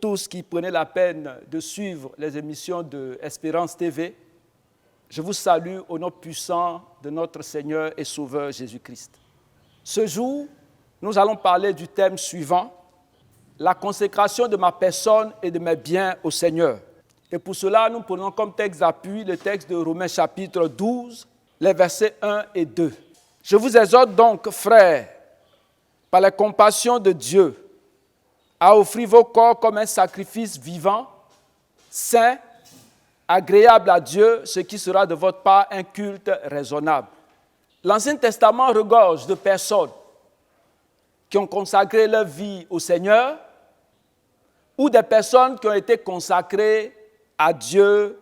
tous qui prenez la peine de suivre les émissions de Espérance TV. Je vous salue au nom puissant de notre Seigneur et Sauveur Jésus-Christ. Ce jour, nous allons parler du thème suivant, la consécration de ma personne et de mes biens au Seigneur. Et pour cela, nous prenons comme texte d'appui le texte de Romains chapitre 12, les versets 1 et 2. Je vous exhorte donc, frères, par la compassion de Dieu, à offrir vos corps comme un sacrifice vivant, saint, agréable à Dieu, ce qui sera de votre part un culte raisonnable. L'Ancien Testament regorge de personnes qui ont consacré leur vie au Seigneur ou des personnes qui ont été consacrées à Dieu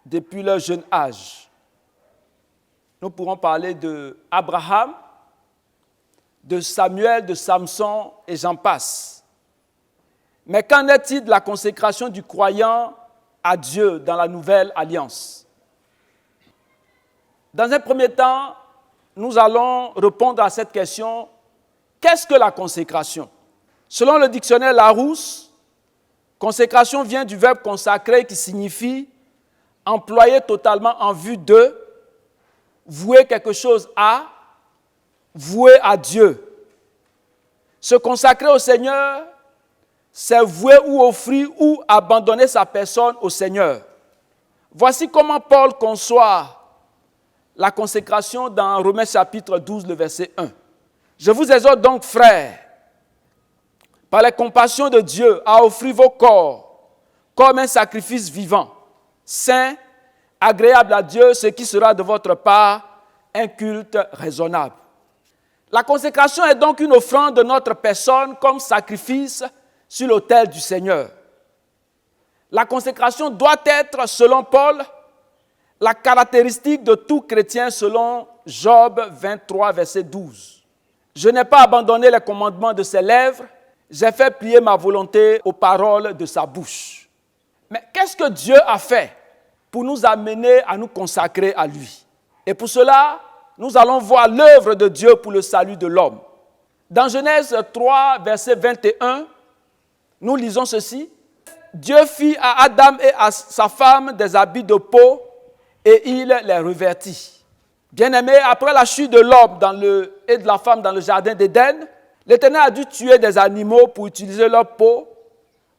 depuis leur jeune âge. Nous pourrons parler d'Abraham, de Samuel, de Samson et j'en passe. Mais qu'en est-il de la consécration du croyant à Dieu dans la nouvelle alliance? Dans un premier temps, nous allons répondre à cette question. Qu'est-ce que la consécration? Selon le dictionnaire Larousse, consécration vient du verbe consacrer qui signifie employer totalement en vue de, vouer quelque chose à, vouer à Dieu. Se consacrer au Seigneur, c'est vouer ou offrir ou abandonner sa personne au Seigneur. Voici comment Paul conçoit la consécration dans Romains chapitre 12, le verset 1. Je vous exhorte donc, frères, par la compassion de Dieu, à offrir vos corps comme un sacrifice vivant, saint, agréable à Dieu, ce qui sera de votre part un culte raisonnable. La consécration est donc une offrande de notre personne comme sacrifice sur l'autel du Seigneur. La consécration doit être, selon Paul, la caractéristique de tout chrétien selon Job 23, verset 12. Je n'ai pas abandonné les commandements de ses lèvres, j'ai fait plier ma volonté aux paroles de sa bouche. Mais qu'est-ce que Dieu a fait pour nous amener à nous consacrer à lui? Et pour cela, nous allons voir l'œuvre de Dieu pour le salut de l'homme. Dans Genèse 3, verset 21, nous lisons ceci. Dieu fit à Adam et à sa femme des habits de peau et il les revêtit. Bien-aimés, après la chute de l'homme et de la femme dans le jardin d'Éden, l'Éternel a dû tuer des animaux pour utiliser leur peau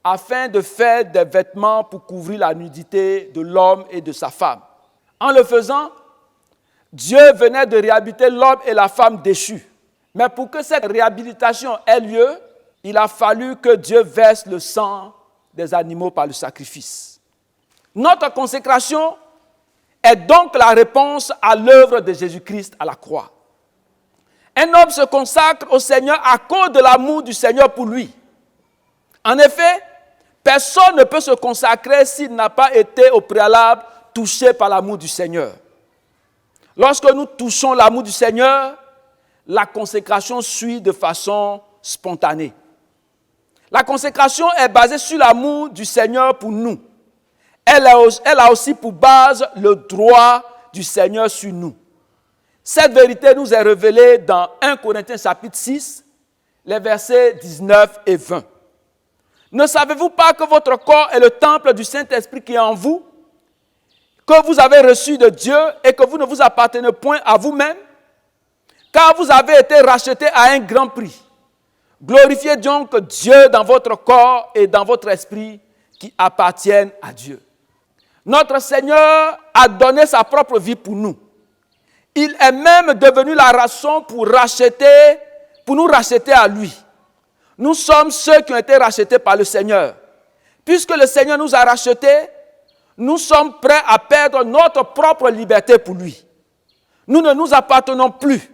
afin de faire des vêtements pour couvrir la nudité de l'homme et de sa femme. En le faisant, Dieu venait de réhabiliter l'homme et la femme déchus. Mais pour que cette réhabilitation ait lieu, il a fallu que Dieu verse le sang des animaux par le sacrifice. Notre consécration est donc la réponse à l'œuvre de Jésus-Christ à la croix. Un homme se consacre au Seigneur à cause de l'amour du Seigneur pour lui. En effet, personne ne peut se consacrer s'il n'a pas été au préalable touché par l'amour du Seigneur. Lorsque nous touchons l'amour du Seigneur, la consécration suit de façon spontanée. La consécration est basée sur l'amour du Seigneur pour nous. Elle a aussi pour base le droit du Seigneur sur nous. Cette vérité nous est révélée dans 1 Corinthiens chapitre 6, les versets 19 et 20. Ne savez-vous pas que votre corps est le temple du Saint-Esprit qui est en vous, que vous avez reçu de Dieu et que vous ne vous appartenez point à vous-même, car vous avez été rachetés à un grand prix. Glorifiez donc Dieu dans votre corps et dans votre esprit qui appartiennent à Dieu. Notre Seigneur a donné sa propre vie pour nous. Il est même devenu la rançon pour nous racheter à lui. Nous sommes ceux qui ont été rachetés par le Seigneur. Puisque le Seigneur nous a rachetés, nous sommes prêts à perdre notre propre liberté pour lui. Nous ne nous appartenons plus.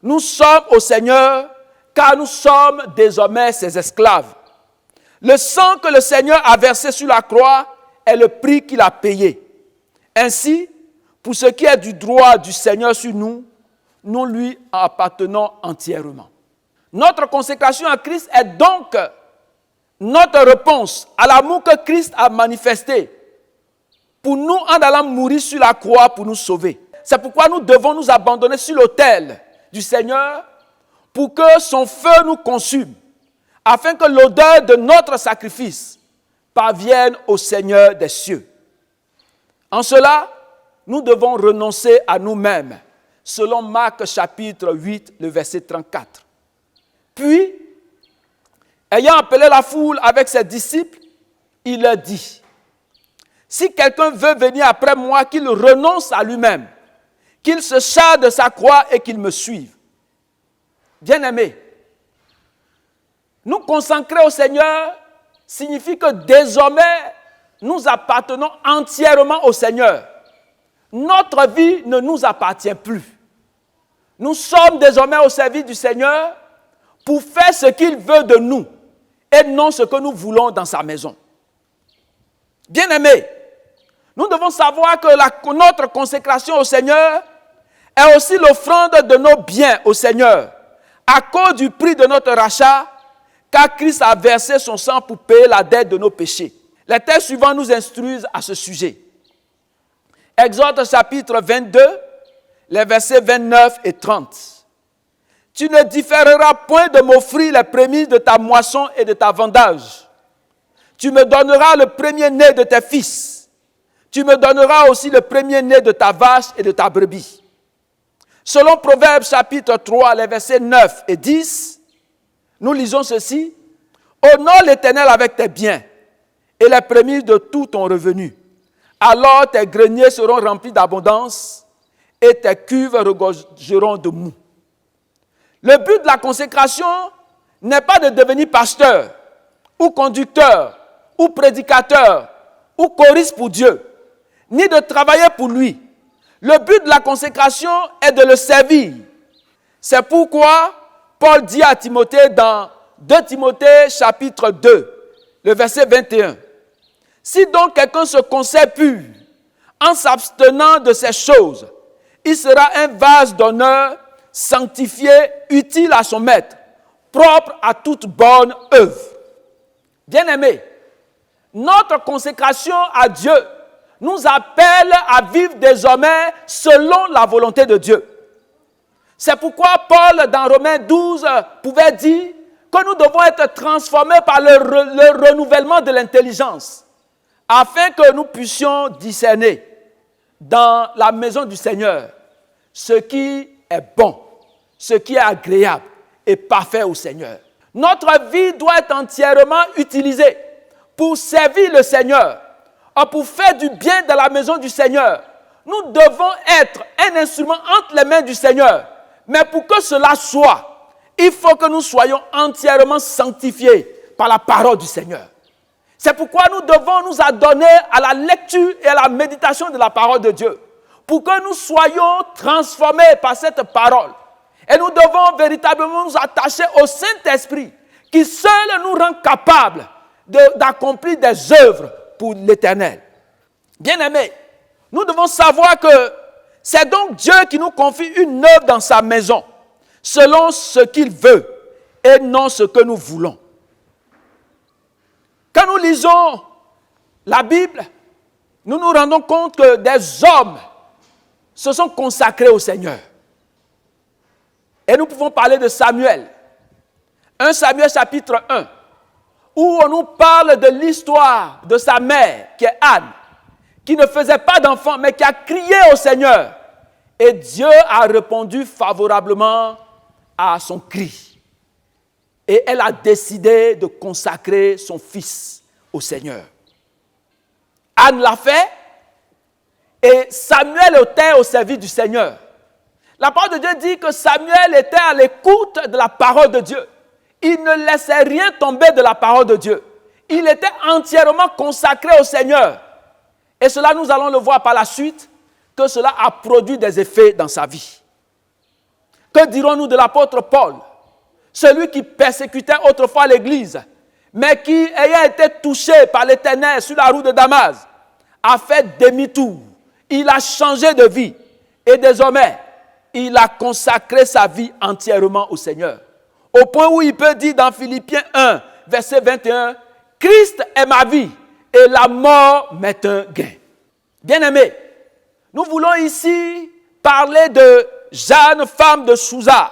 Nous sommes au Seigneur, car nous sommes désormais ses esclaves. Le sang que le Seigneur a versé sur la croix est le prix qu'il a payé. Ainsi, pour ce qui est du droit du Seigneur sur nous, nous lui appartenons entièrement. Notre consécration à Christ est donc notre réponse à l'amour que Christ a manifesté pour nous en allant mourir sur la croix pour nous sauver. C'est pourquoi nous devons nous abandonner sur l'autel du Seigneur pour que son feu nous consume, afin que l'odeur de notre sacrifice parviennent au Seigneur des cieux. En cela, nous devons renoncer à nous-mêmes, selon Marc chapitre 8, le verset 34. Puis, ayant appelé la foule avec ses disciples, il leur dit, « Si quelqu'un veut venir après moi, qu'il renonce à lui-même, qu'il se charge de sa croix et qu'il me suive. » Bien-aimés, nous consacrer au Seigneur signifie que désormais, nous appartenons entièrement au Seigneur. Notre vie ne nous appartient plus. Nous sommes désormais au service du Seigneur pour faire ce qu'il veut de nous et non ce que nous voulons dans sa maison. Bien-aimés, nous devons savoir que notre consécration au Seigneur est aussi l'offrande de nos biens au Seigneur à cause du prix de notre rachat, car Christ a versé son sang pour payer la dette de nos péchés. Les textes suivants nous instruisent à ce sujet. Exode chapitre 22, les versets 29 et 30. « Tu ne différeras point de m'offrir les prémices de ta moisson et de ta vendage. Tu me donneras le premier-né de tes fils. Tu me donneras aussi le premier-né de ta vache et de ta brebis. » Selon Proverbes chapitre 3, les versets 9 et 10, nous lisons ceci. « Honore l'Éternel avec tes biens et les prémices de tout ton revenu. Alors tes greniers seront remplis d'abondance et tes cuves regorgeront de mou. » Le but de la consécration n'est pas de devenir pasteur ou conducteur ou prédicateur ou choriste pour Dieu, ni de travailler pour lui. Le but de la consécration est de le servir. C'est pourquoi Paul dit à Timothée dans 2 Timothée chapitre 2, le verset 21. « Si donc quelqu'un se conserve pur, en s'abstenant de ces choses, il sera un vase d'honneur, sanctifié, utile à son maître, propre à toute bonne œuvre. » Bien-aimés, notre consécration à Dieu nous appelle à vivre désormais selon la volonté de Dieu. C'est pourquoi Paul, dans Romains 12, pouvait dire que nous devons être transformés par le renouvellement de l'intelligence, afin que nous puissions discerner dans la maison du Seigneur ce qui est bon, ce qui est agréable et parfait au Seigneur. Notre vie doit être entièrement utilisée pour servir le Seigneur, pour faire du bien dans la maison du Seigneur. Nous devons être un instrument entre les mains du Seigneur. Mais pour que cela soit, il faut que nous soyons entièrement sanctifiés par la parole du Seigneur. C'est pourquoi nous devons nous adonner à la lecture et à la méditation de la parole de Dieu, pour que nous soyons transformés par cette parole. Et nous devons véritablement nous attacher au Saint-Esprit, qui seul nous rend capables d'accomplir des œuvres pour l'Éternel. Bien-aimés, nous devons savoir que c'est donc Dieu qui nous confie une œuvre dans sa maison, selon ce qu'il veut et non ce que nous voulons. Quand nous lisons la Bible, nous nous rendons compte que des hommes se sont consacrés au Seigneur. Et nous pouvons parler de Samuel. 1 Samuel chapitre 1, où on nous parle de l'histoire de sa mère, qui est Anne, qui ne faisait pas d'enfant, mais qui a crié au Seigneur. Et Dieu a répondu favorablement à son cri. Et elle a décidé de consacrer son fils au Seigneur. Anne l'a fait, et Samuel était au service du Seigneur. La parole de Dieu dit que Samuel était à l'écoute de la parole de Dieu. Il ne laissait rien tomber de la parole de Dieu. Il était entièrement consacré au Seigneur. Et cela, nous allons le voir par la suite, que cela a produit des effets dans sa vie. Que dirons-nous de l'apôtre Paul, celui qui persécutait autrefois l'Église, mais qui, ayant été touché par l'Éternel sur la route de Damas, a fait demi-tour. Il a changé de vie. Et désormais, il a consacré sa vie entièrement au Seigneur. Au point où il peut dire dans Philippiens 1, verset 21, « Christ est ma vie et la mort m'est un gain. » Bien-aimés, nous voulons ici parler de Jeanne, femme de Chouza.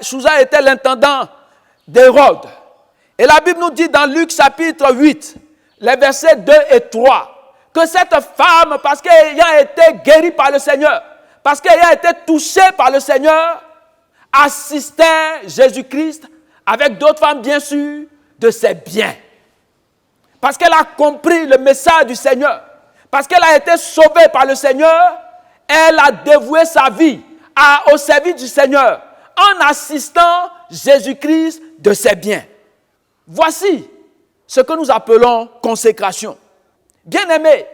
Chouza était l'intendant d'Hérode. Et la Bible nous dit dans Luc chapitre 8, les versets 2 et 3, que cette femme, parce qu'ayant été guérie par le Seigneur, parce qu'ayant été touchée par le Seigneur, assistait Jésus-Christ, avec d'autres femmes bien sûr, de ses biens. Parce qu'elle a compris le message du Seigneur, parce qu'elle a été sauvée par le Seigneur, elle a dévoué sa vie au service du Seigneur en assistant Jésus-Christ de ses biens. Voici ce que nous appelons consécration. Bien-aimés,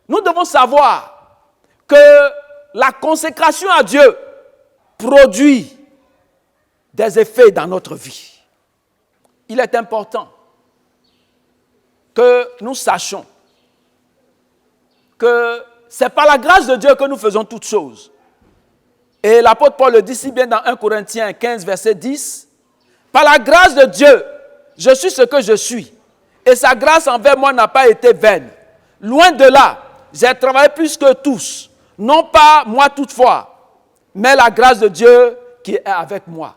nous devons savoir que la consécration à Dieu produit des effets dans notre vie. Il est important que nous sachions que c'est par la grâce de Dieu que nous faisons toutes choses. Et l'apôtre Paul le dit si bien dans 1 Corinthiens 15, verset 10. Par la grâce de Dieu, je suis ce que je suis. Et sa grâce envers moi n'a pas été vaine. Loin de là, j'ai travaillé plus que tous. Non pas moi toutefois, mais la grâce de Dieu qui est avec moi.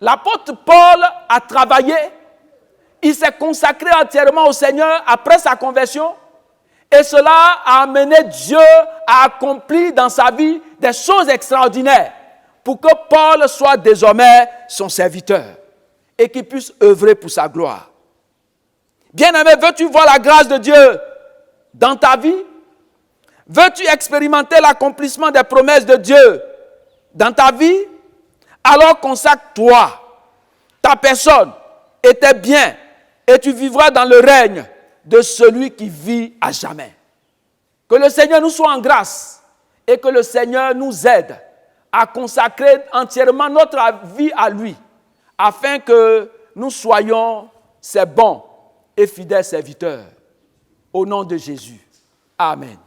L'apôtre Paul a travaillé. Il s'est consacré entièrement au Seigneur après sa conversion. Et cela a amené Dieu à accomplir dans sa vie des choses extraordinaires pour que Paul soit désormais son serviteur et qu'il puisse œuvrer pour sa gloire. Bien-aimé, veux-tu voir la grâce de Dieu dans ta vie? Veux-tu expérimenter l'accomplissement des promesses de Dieu dans ta vie? Alors consacre-toi, ta personne et tes biens, et tu vivras dans le règne de celui qui vit à jamais. Que le Seigneur nous soit en grâce et que le Seigneur nous aide à consacrer entièrement notre vie à lui, afin que nous soyons ses bons et fidèles serviteurs. Au nom de Jésus. Amen.